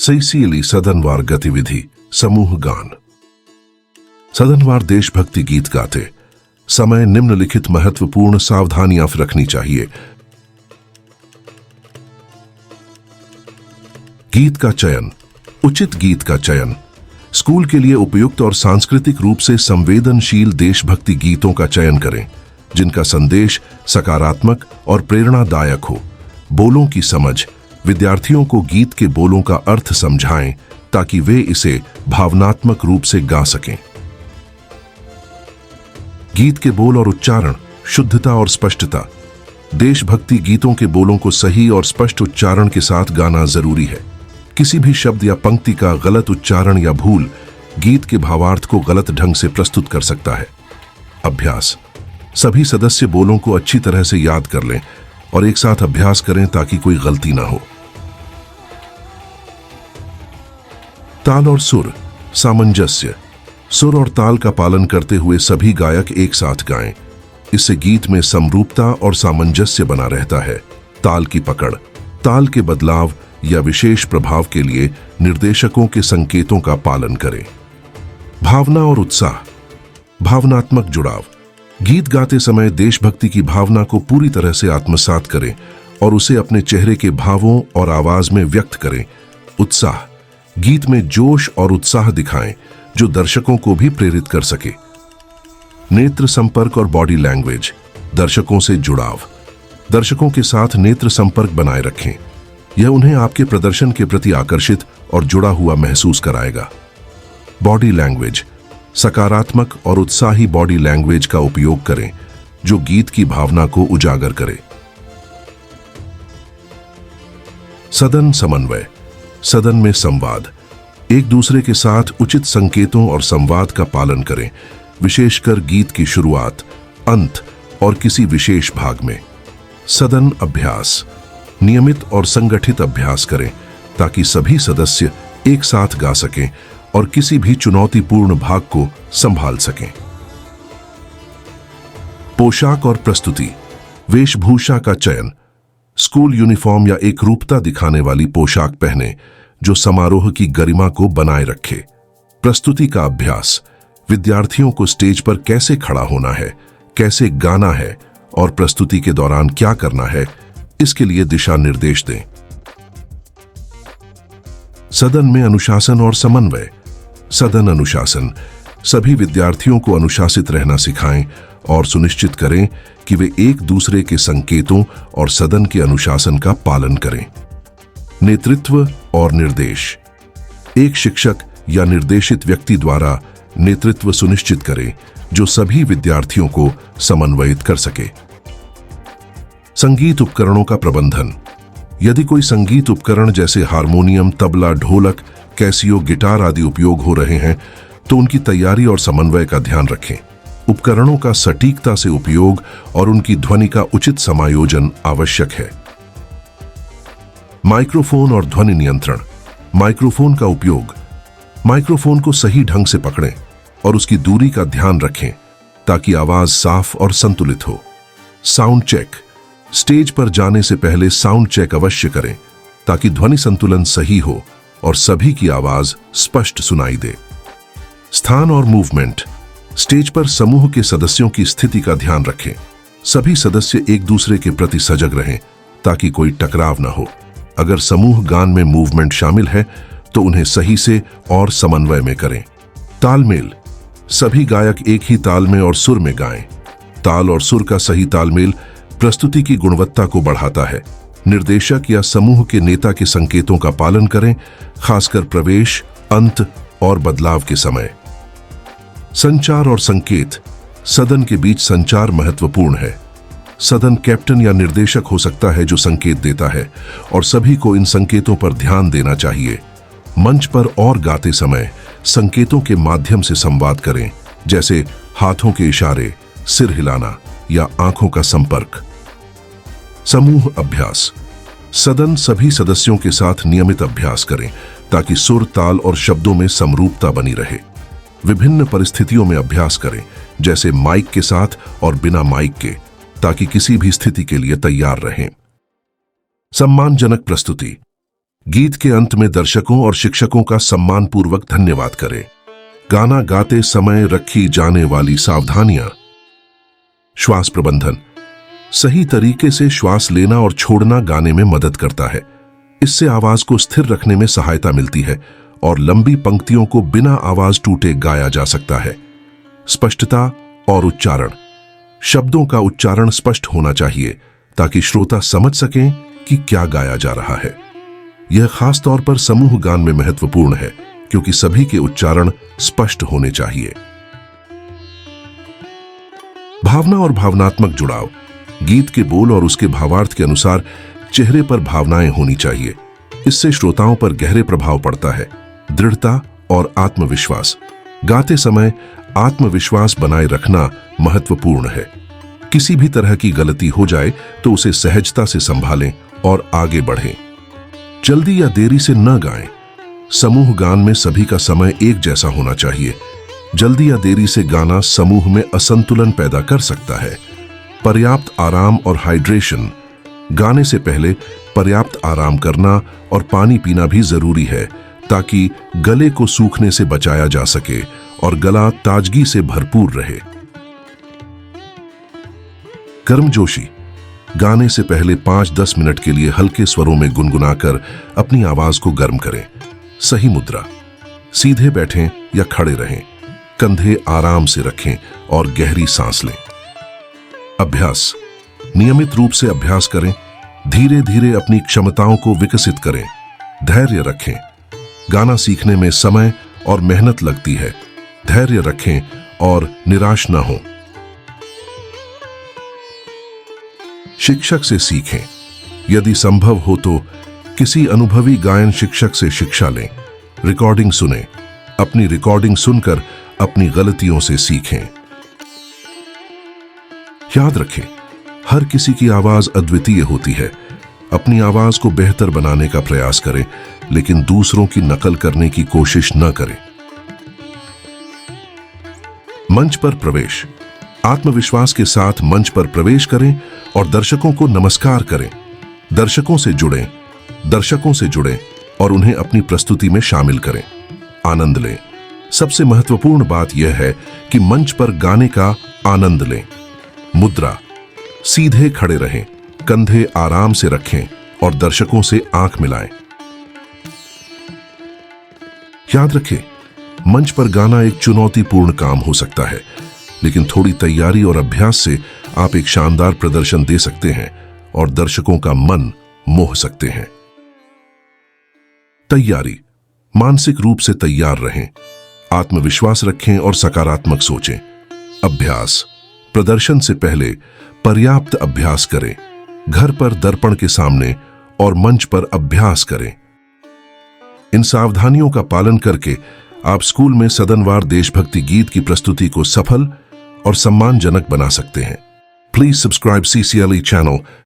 सैसीली सदनवार गतिविधि समूह गान। सदनवार देशभक्ति गीत गाते समय निम्नलिखित महत्वपूर्ण सावधानियां रखनी चाहिए। गीत का चयन। उचित गीत का चयन। स्कूल के लिए उपयुक्त और सांस्कृतिक रूप से संवेदनशील देशभक्ति गीतों का चयन करें जिनका संदेश सकारात्मक और प्रेरणादायक हो। बोलों की समझ। विद्यार्थियों को गीत के बोलों का अर्थ समझाएं ताकि वे इसे भावनात्मक रूप से गा सकें। गीत के बोल और उच्चारण। शुद्धता और स्पष्टता। देशभक्ति गीतों के बोलों को सही और स्पष्ट उच्चारण के साथ गाना जरूरी है। किसी भी शब्द या पंक्ति का गलत उच्चारण या भूल गीत के भावार्थ को गलत ढंग से प्रस्तुत कर सकता है। अभ्यास। सभी सदस्य बोलों को अच्छी तरह से याद कर लें और एक साथ अभ्यास करें ताकि कोई गलती ना हो। ताल और सुर। सामंजस्य। सुर और ताल का पालन करते हुए सभी गायक एक साथ गाएं। इससे गीत में समरूपता और सामंजस्य बना रहता है। ताल की पकड़। ताल के बदलाव या विशेष प्रभाव के लिए निर्देशकों के संकेतों का पालन करें। भावना और उत्साह। भावनात्मक जुड़ाव। गीत गाते समय देशभक्ति की भावना को पूरी तरह से आत्मसात करें और उसे अपने चेहरे के भावों और आवाज में व्यक्त करें। उत्साह। गीत में जोश और उत्साह दिखाएं जो दर्शकों को भी प्रेरित कर सके। नेत्र संपर्क और बॉडी लैंग्वेज। दर्शकों से जुड़ाव। दर्शकों के साथ नेत्र संपर्क बनाए रखें। यह उन्हें आपके प्रदर्शन के प्रति आकर्षित और जुड़ा हुआ महसूस कराएगा। Body language. सकारात्मक और उत्साही बॉडी लैंग्वेज का उपयोग करें जो गीत की भावना को उजागर करे। सदन समन्वय। सदन में संवाद। एक दूसरे के साथ उचित संकेतों और संवाद का पालन करें, विशेषकर गीत की शुरुआत, अंत और किसी विशेष भाग में। सदन अभ्यास। नियमित और संगठित अभ्यास करें ताकि सभी सदस्य एक साथ गा सकें और किसी भी चुनौतीपूर्ण भाग को संभाल सकें। पोशाक और प्रस्तुति। वेशभूषा का चयन। स्कूल यूनिफॉर्म या एकरूपता दिखाने वाली पोशाक पहने जो समारोह की गरिमा को बनाए रखे। प्रस्तुति का अभ्यास। विद्यार्थियों को स्टेज पर कैसे खड़ा होना है, कैसे गाना है और प्रस्तुति के दौरान क्या करना है, इसके लिए दिशा निर्देश दें। सदन में अनुशासन और समन्वय। सदन अनुशासन। सभी विद्यार्थियों को अनुशासित रहना सिखाएं और सुनिश्चित करें कि वे एक दूसरे के संकेतों और सदन के अनुशासन का पालन करें। नेतृत्व और निर्देश। एक शिक्षक या निर्देशित व्यक्ति द्वारा नेतृत्व सुनिश्चित करें जो सभी विद्यार्थियों को समन्वयित कर सके। संगीत उपकरणों का प्रबंधन। यदि कोई संगीत उपकरण जैसे हारमोनियम, तबला, ढोलक, कैसियो, गिटार आदि उपयोग हो रहे हैं तो उनकी तैयारी और समन्वय का ध्यान रखें। उपकरणों का सटीकता से उपयोग और उनकी ध्वनि का उचित समायोजन आवश्यक है। माइक्रोफोन और ध्वनि नियंत्रण। माइक्रोफोन का उपयोग। माइक्रोफोन को सही ढंग से पकड़ें और उसकी दूरी का ध्यान रखें ताकि आवाज साफ और संतुलित हो। Sound check. स्टेज पर जाने से पहले साउंड चेक अवश्य करें ताकि ध्वनि संतुलन सही हो और सभी की आवाज स्पष्ट सुनाई दे। स्थान और मूवमेंट। स्टेज पर समूह के सदस्यों की स्थिति का ध्यान रखें। सभी सदस्य एक दूसरे के प्रति सजग रहें ताकि कोई टकराव न हो। अगर समूह गान में मूवमेंट शामिल है तो उन्हें सही से और समन्वय में करें। तालमेल। सभी गायक एक ही ताल में और सुर में गाएं। ताल और सुर का सही तालमेल प्रस्तुति की गुणवत्ता को बढ़ाता है। निर्देशक या समूह के नेता के संकेतों का पालन करें, खासकर प्रवेश, अंत और बदलाव के समय। संचार और संकेत। सदन के बीच संचार महत्वपूर्ण है। सदन कैप्टन या निर्देशक हो सकता है जो संकेत देता है और सभी को इन संकेतों पर ध्यान देना चाहिए। मंच पर और गाते समय संकेतों के माध्यम से संवाद करें, जैसे हाथों के इशारे, सिर हिलाना या आंखों का संपर्क। समूह अभ्यास। सदन सभी सदस्यों के साथ नियमित अभ्यास करें ताकि सुर, ताल और शब्दों में समरूपता बनी रहे। विभिन्न परिस्थितियों में अभ्यास करें, जैसे माइक के साथ और बिना माइक के, ताकि किसी भी स्थिति के लिए तैयार रहें। सम्मानजनक प्रस्तुति। गीत के अंत में दर्शकों और शिक्षकों का सम्मानपूर्वक धन्यवाद करें। गाना गाते समय रखी जाने वाली सावधानियां। श्वास प्रबंधन। सही तरीके से श्वास लेना और छोड़ना गाने में मदद करता है। इससे आवाज को स्थिर रखने में सहायता मिलती है और लंबी पंक्तियों को बिना आवाज टूटे गाया जा सकता है। स्पष्टता और उच्चारण। शब्दों का उच्चारण स्पष्ट होना चाहिए ताकि श्रोता समझ सकें कि क्या गाया जा रहा है। यह खास तौर पर समूह गान में महत्वपूर्ण है क्योंकि सभी के उच्चारण स्पष्ट होने चाहिए। भावना और भावनात्मक जुड़ाव। गीत के बोल और उसके भावार्थ के अनुसार चेहरे पर भावनाएं होनी चाहिए। इससे श्रोताओं पर गहरे प्रभाव पड़ता है। दृढ़ता और आत्मविश्वास। गाते समय आत्मविश्वास बनाए रखना महत्वपूर्ण है। किसी भी तरह की गलती हो जाए तो उसे सहजता से संभालें और आगे बढ़ें। जल्दी या देरी से न गाएं। समूह गान में सभी का समय एक जैसा होना चाहिए। जल्दी या देरी से गाना समूह में असंतुलन पैदा कर सकता है। पर्याप्त आराम और हाइड्रेशन। गाने से पहले पर्याप्त आराम करना और पानी पीना भी जरूरी है ताकि गले को सूखने से बचाया जा सके और गला ताजगी से भरपूर रहे। गर्मजोशी। गाने से पहले 5-10 मिनट के लिए हल्के स्वरों में गुनगुनाकर अपनी आवाज को गर्म करें। सही मुद्रा। सीधे बैठें या खड़े रहें। कंधे आराम से रखें और गहरी सांस लें। अभ्यास। नियमित रूप से अभ्यास करें। धीरे धीरे अपनी क्षमताओं को विकसित करें। धैर्य रखें। गाना सीखने में समय और मेहनत लगती है। धैर्य रखें और निराश न हों। शिक्षक से सीखें। यदि संभव हो तो किसी अनुभवी गायन शिक्षक से शिक्षा लें। रिकॉर्डिंग सुनें। अपनी रिकॉर्डिंग सुनकर अपनी गलतियों से सीखें। याद रखें, हर किसी की आवाज अद्वितीय होती है। अपनी आवाज को बेहतर बनाने का प्रयास करें, लेकिन दूसरों की नकल करने की कोशिश न करें। मंच पर प्रवेश। आत्मविश्वास के साथ मंच पर प्रवेश करें और दर्शकों को नमस्कार करें। दर्शकों से जुड़ें और उन्हें अपनी प्रस्तुति में शामिल करें। आनंद लें। सबसे महत्वपूर्ण बात यह है कि मंच पर गाने का आनंद लें। मुद्रा। सीधे खड़े रहें, कंधे आराम से रखें और दर्शकों से आंख मिलाएं। याद रखें, मंच पर गाना एक चुनौतीपूर्ण काम हो सकता है, लेकिन थोड़ी तैयारी और अभ्यास से आप एक शानदार प्रदर्शन दे सकते हैं और दर्शकों का मन मोह सकते हैं। तैयारी। मानसिक रूप से तैयार रहें। आत्मविश्वास रखें और सकारात्मक सोचें। अभ्यास। प्रदर्शन से पहले पर्याप्त अभ्यास करें। घर पर दर्पण के सामने और मंच पर अभ्यास करें। इन सावधानियों का पालन करके आप स्कूल में सदनवार देशभक्ति गीत की प्रस्तुति को सफल और सम्मानजनक बना सकते हैं। Please subscribe CCLE channel